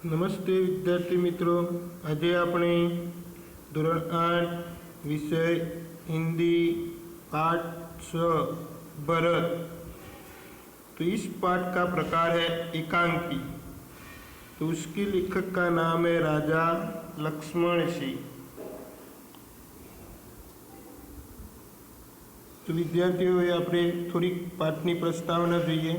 नमस्ते विद्यार्थी मित्रों, आज આપણે ધોરણ 8 विषय हिंदी पाठ 6 भरत। तो इस पाठ का प्रकार है एकांकी। तो उसके लेखक का नाम है राजा लक्ष्मण सिंह। तो विद्यार्थियों આપણે थोड़ी पाठनी प्रस्तावना જોઈએ।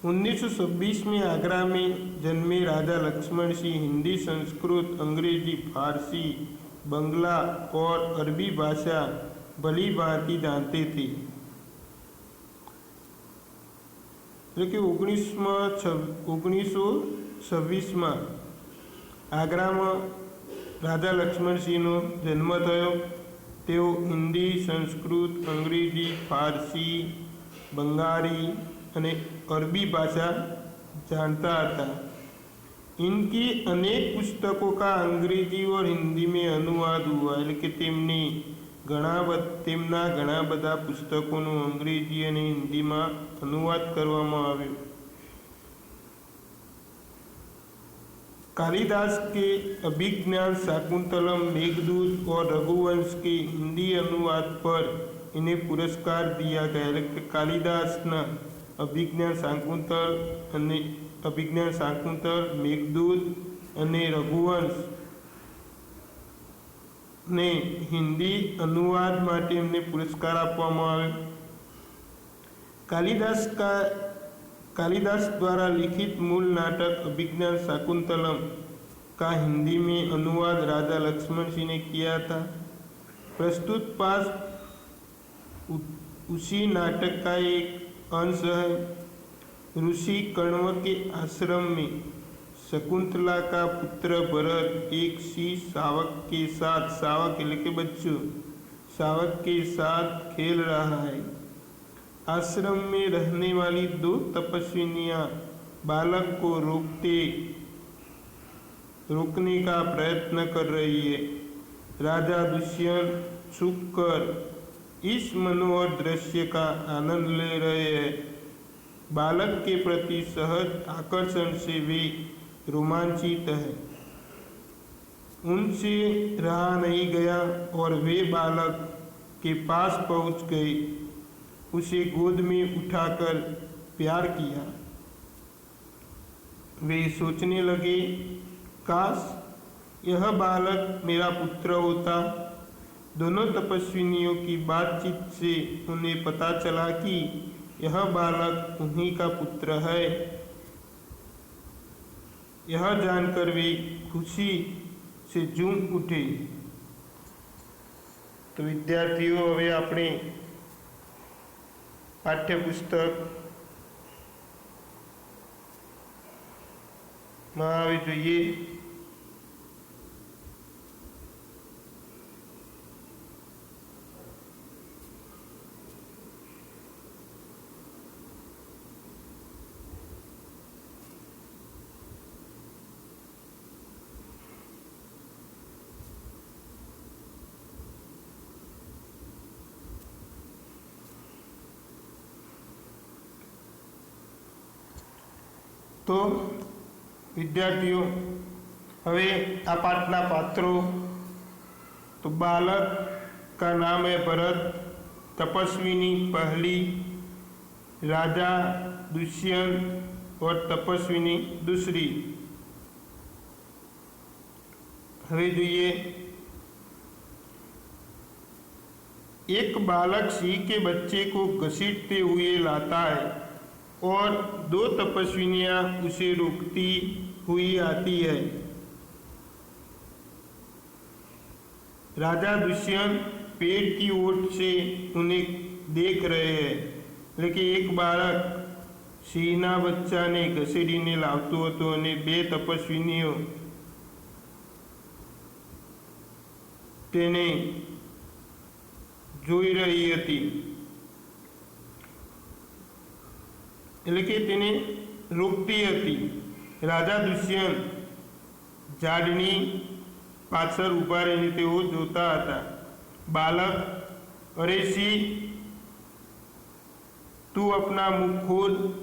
1926 में आगरा में जन्मे राजा लक्ष्मण सिंह हिंदी, संस्कृत, अंग्रेजी, फारसी, बंगला और अरबी भाषा भली भांति जानते थे। कि 1926 में आगरा में राजा लक्ष्मण सिंह जन्म थयो। तेओ हिंदी, संस्कृत, अंग्रेजी, फारसी, बंगाली અને अरबी भाषा जानता था। इनकी अनेक पुस्तकों का अंग्रेजी और हिंदी में अनुवाद हुआ है कि तेमना घણા બધા પુસ્તકોનું અંગ્રેજી અને હિન્દીમાં अनुवाद કરવામાં આવ્યો। कालिदास के अभिज्ञान शाकुंतलम, मेघदूत और रघुवंश के हिंदी अनुवाद पर इन्हें पुरस्कार दिया गया। कालिदास ना अभिज्ञान शाकुंतल, मेघदूत અને રઘુવંશ ने हिंदी अनुवाद માટે એમને પુરસ્કાર આપવામાં આવ્યો। कालिदास द्वारा लिखित मूल नाटक अभिज्ञान शाकुंतलम का हिंदी में अनुवाद राजा लक्ष्मण सिंह ने किया था। प्रस्तुत पाठ उसी नाटक का एक अंश है। ऋषि कण्व के आश्रम में शकुंतला का पुत्र भरत एक सी शावक के साथ खेल रहा है। आश्रम में रहने वाली दो तपस्विनियां बालक को रोकने का प्रयत्न कर रही है। राजा दुष्यंत छुपकर इस मनोहर दृश्य का आनंद ले रहे हैं। बालक के प्रति सहज आकर्षण से वे रोमांचित है। उनसे रहा नहीं गया और वे बालक के पास पहुंच गए, उसे गोद में उठाकर प्यार किया। वे सोचने लगे, काश यह बालक मेरा पुत्र होता। दोनों तपस्विनियों की बातचीत से उन्हें पता चला कि यह बालक उन्हीं का पुत्र है। यह जानकर वे खुशी से झूम उठे। तो विद्यार्थियों, હવે આપણે पाठ्यपुस्तक में आवे જોઈએ। तो विद्यार्थियों, हवे आ पाठना पात्रों। तो बालक का नाम है भरत, तपस्विनी पहली राजा दुष्यंत और तपस्विनी दूसरी। हवे જોઈએ, एक बालक सिंह के बच्चे को घसीटते हुए लाता है और दो तपस्विनियां उसे रोकती हुई आती है। राजा दुष्यंत पेड़ की ओट से उन्हें देख रहे हैं, लेकिन एक बालक सिंहना बच्चा ने घसीटीने लावतो हतो અને બે तपस्विनियों તેને જોઈ રહી હતી, એટલે કે તેને રોકતી હતી। રાજા દુષ્યંત ઝાડની પાછળ ઊભા રહીને તેઓ જોતા હતા। બાલક, અરે સિંહ, तू अपना मुख खोल,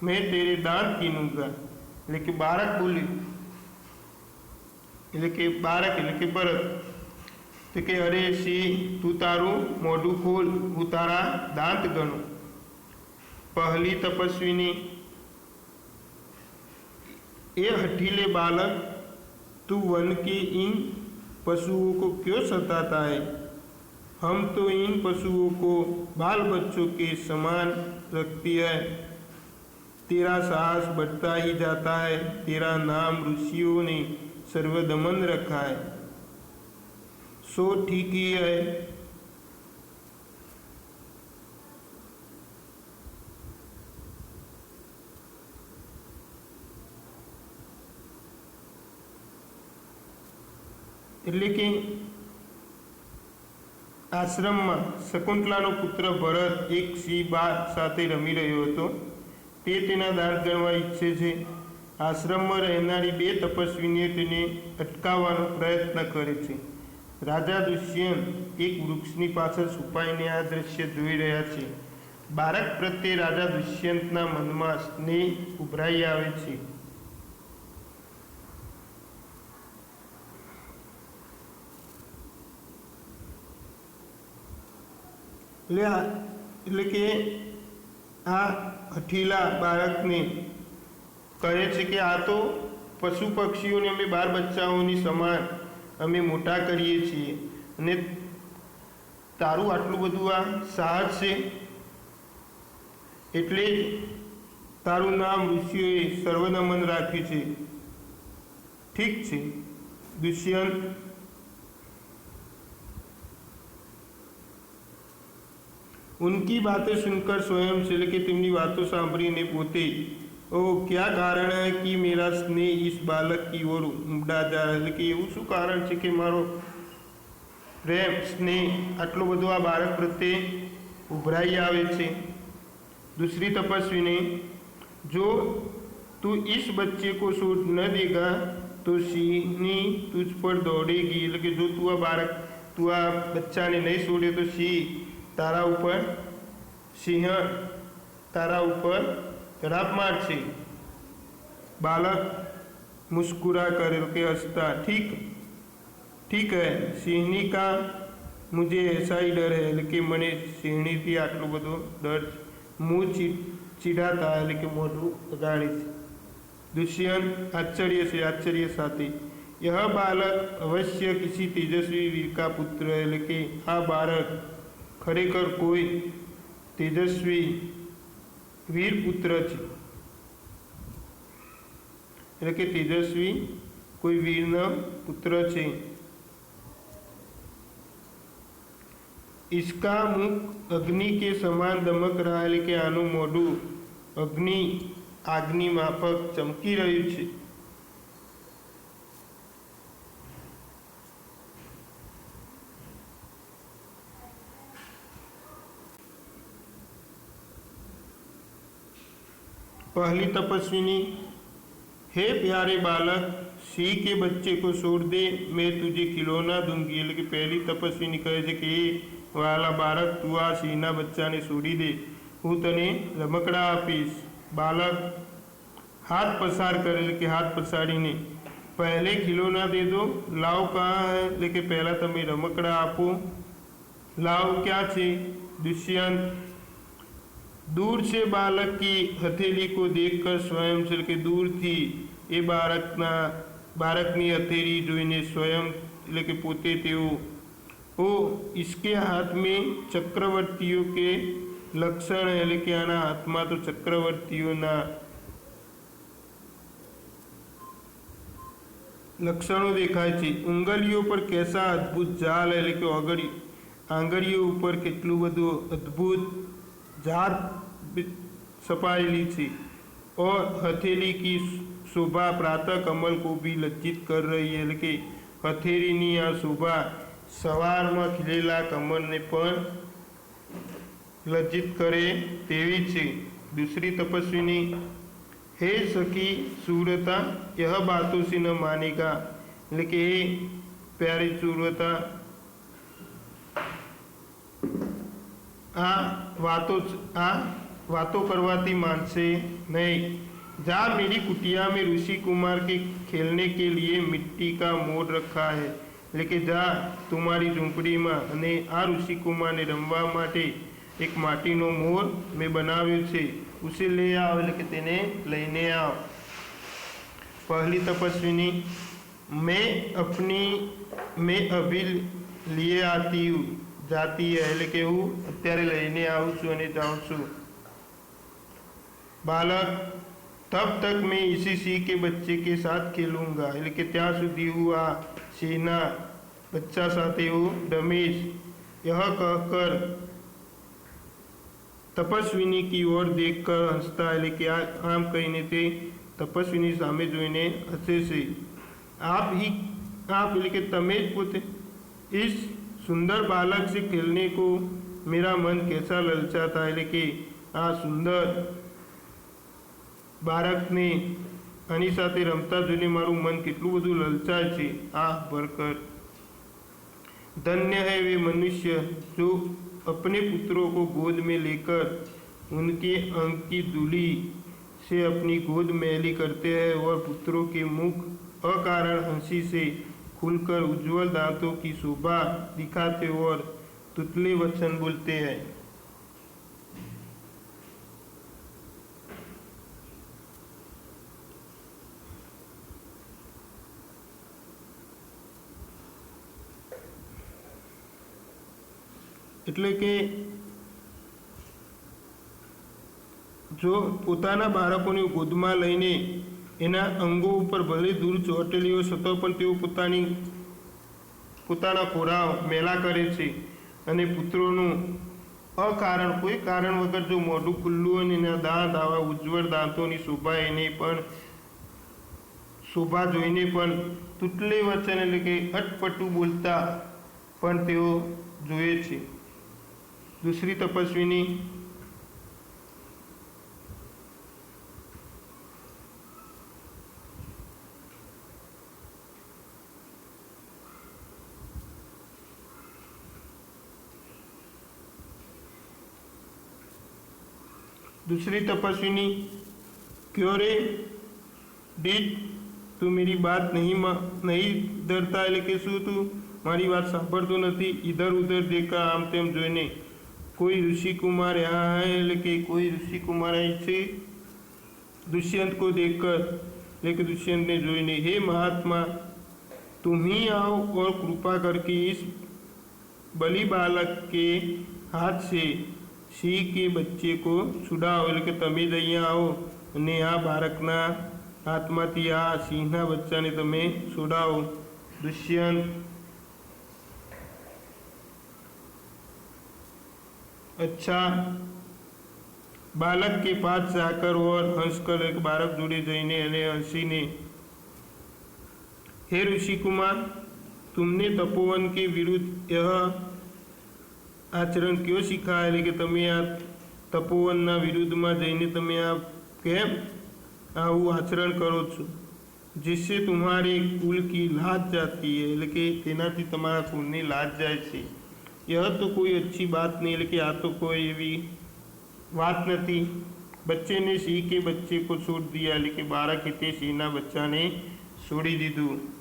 मैं तेरे दांत गिनूंगा। એટલે કે બાળક બોલ્યું, એટલે કે બાળક એટલે કે ભરત, તો કે અરે સિંહ તું તારું મોઢું ખોલ, હું તારા દાંત ગણું। पहली तपस्विनी, ए हठीले बालक, तू वन के इन पशुओं को क्यों सताता है? हम तो इन पशुओं को बाल बच्चों के समान रखती है। तेरा साहस बढ़ता ही जाता है, तेरा नाम ऋषियों ने सर्वदमन रखा है। सो ठीक ही है। એટલે કે આશ્રમમાં શકુંતલાનો પુત્ર ભરત એક સિંહ બા સાથે રમી રહ્યો હતો। તે તેના દાંત ગણવા ઈચ્છે છે। આશ્રમમાં રહેનારી બે તપસ્વીનીઓ તેને અટકાવવાનો પ્રયત્ન કરે છે। રાજા દુષ્યંત એક વૃક્ષની પાછળ છુપાઈને આ દ્રશ્ય જોઈ રહ્યા છે। બાળક પ્રત્યે રાજા દુષ્યંતના મનમાં સ્નેહ ઉભરાઈ આવે છે। એટલે કે આ હઠીલા બાળકને કહે છે કે આ તો પશુ પક્ષીઓને અમે બાળ બચ્ચાઓની સમાન અમે મોટા કરીએ છીએ, અને તારું આટલું બધું આ સાહસ છે, એટલે તારું નામ ઋષિઓએ સર્વનમન રાખ્યું છે। ઠીક છે। દુષ્યંત उनकी बातें सुनकर स्वयं से लेके તેમની વાતો સાંભળીને પોતે ઓહ क्या कारण है कि मेरा स्नेह इस बालक की ओर उमड़ा जा रहा है? એટલે કે એવું શું કારણ છે કે મારો પ્રેમ સ્નેહ આટલો બધો આ બાળક પ્રત્યે ઉભરાઈ આવે છે। दूसरी तपस्वी ने, जो तू इस बच्चे को छोड़ न देगा तो सिंहनी तुझ पर दौड़ेगी। એટલે કે જો તું આ બાળક તું આ બચ્ચાને નહીં છોડે તો સિંહ तारा ऊपर झड़ाप मारছে। बालक मुस्कुरा कर के हंसता, ठीक है, सिंहनी का मुझे ऐसा ही डर है। એટલે કે મને સિંહણીથી આટલો બધો ડર છે। मुँह चिढ़ाता है, એટલે કે મોઢું બગાડે છે। दुष्यंत आश्चर्य साथे, यह बालक अवश्य किसी तेजस्वी वीर का पुत्र है। એટલે કે આ બાળક ખરેખર કોઈ તેજસ્વી વીર પુત્ર છે। એટલે કે તેજસ્વી કોઈ વીરનો પુત્ર છે। इसका मुख अग्नि के समान दमक रहा है। એટલે કે આનું મોઢું આગની માફક ચમકી રહ્યું છે। पहली तपस्विनी, हे प्यारे बालक, सिंह के बच्चे को छोड़ दे, मैं तुझे खिलौना दूंगी। એટલે કે પહેલી તપસ્વીની કહે છે કે વાલા બાળક તું આ સિંહના બચ્ચાને છોડી દે, હું તને રમકડા આપીશ। બાળક हाथ पसार करे, એટલે કે હાથ પસાડીને, पहले खिलौना दे दो, लाओ कहाँ है? એટલે કે પહેલા તમે રમકડા આપો, लाओ क्या છે? दुष्यंत दूर से बालक की हथेली को देखकर स्वयं से के दूर थी ए बालकनी हथेली जोईने स्वयं એટલે કે પોતે તેઓ ओ इसके हाथ में चक्रवर्तियों के लक्षण है। એટલે કે આના હાથમાં તો ચક્રવર્તીઓના લક્ષણો દેખાય છે। ઉંગલીઓ પર कैसा अद्भुत जाल है, એટલે કે આંગળીઓ ઉપર કેટલું બધું અદ્ભુત जाल छपाएली थी, और हथेली की शोभा प्रातः कमल को भी लज्जित कर रही है। એટલે કે हथेलीनी आ शोभा સવારમાં ખીલેલા કમળને પણ લજ્જિત કરે તેવી છે। दूसरी तपस्विनी, हे सखी सूरता, यह बातों से न मानेगा। એટલે કે હે પ્યારી સુરતા, આ વાતો કરવાથી માનશે નહીં। जा, मेरी कुटिया में ऋषि कुमार के खेलने के लिए मिट्टी का मोर रखा है, એટલે જા તમારી ઝૂંપડીમાં અને આ ઋષિકુમારને રમવા માટે એક માટીનો મોર મેં બનાવ્યો છે, ઉસે લઈ આવ, એટલે કે તેને લઈને આવ। पहली तपस्विनी, मैं अभी लिए आती हूँ, जाती है, એટલે કે હું અત્યારે લઈને આવું છું અને જાઉં છું। बालक, तब तक मैं इसी सिंह के बच्चे के साथ खेलूंगा, એટલે કે ત્યાં સુધી હું આ સિંહના बच्चा साथे હું रमेश। यह कहकर तपस्विनी की ओर देखकर हंसता, એટલે કે આમ કહીને તે તપસ્વીની સામે જોઈને હસે છે। आप એટલે કે તમે જ પોતે, इस सुंदर बालक से खेलने को मेरा मन कैसा ललचाता, એટલે કે આ સુંદર બાળકને આની સાથે રમતા જોઈને મારું મન કેટલું બધું લલચાય છે, આ ભરકર। धन्य है वे मनुष्य जो अपने पुत्रों को गोद में लेकर उनके अंग की धूली से अपनी गोद मैली करते हैं और पुत्रों के मुख अकारण हंसी से खुलकर उज्जवल दांतों की शोभा दिखाते और तुतले वचन बोलते हैं। એટલે કે જો પોતાના બાળકોને ગોદમાં લઈને એના અંગો ઉપર ભલે દૂર ચોંટેલી હોય છતાં પણ તેઓ પોતાના ખોરાક મેલા કરે છે અને પુત્રોનું અકારણ કોઈ કારણ વગર જો મોઢું ખુલ્લું અને એના દાંત આવા ઉજ્જવળ દાંતોની શોભા એને પણ શોભા જોઈને પણ તૂટલે વચન એટલે કે અટપટું બોલતા પણ તેઓ જોએ છે। दूसरी तपस्विनी, क्यों रे डीड, तू मेरी बात नहीं डरता, એટલે કે શું તું મારી વાત સાંભળતો નથી? इधर उधर देखा, આમ તેમ જોઈને, कोई ऋषि कुमार यहाँ है, એટલે કે कोई ऋषि कुमार आई છે। दुष्यंत को देखकर, लेकिन दुष्यंत ने जोईने, हे महात्मा, तुम ही आओ और कृपा करके इस बलि बालक के हाथ से सिंह के बच्चे को छुड़ाओ, એટલે કે તમે જ અહીંયા આવો અને આ બાળકના હાથમાંથી આ સિંહના બચ્ચાને તમે છોડાવો। दुष्यंत, अच्छा। बालक के पास जाकर और हंसकर एक बालक जोड़े जईने અને हंसीने, हे ऋषि कुमार, तुमने तपोवन के विरुद्ध यह आचरण क्यों सीखा, એટલે કે તમે આ તપોવનના વિરુદ્ધમાં જઈને તમે આ કેમ આવું આચરણ કરો છો, जिससे तुम्हारे कुल की लाज जाती है, એટલે કે તેનાથી તમારા કુળની લાજ જાય છે। यह तो कोई अच्छी बात नहीं, लेकिन आ तो कोई एवी बात नहीं। बच्चे ने सिंह के बच्चे को छोड़ दिया, लेकिन 12 हिते सिंहना बच्चा ने छोड़ी दीधु।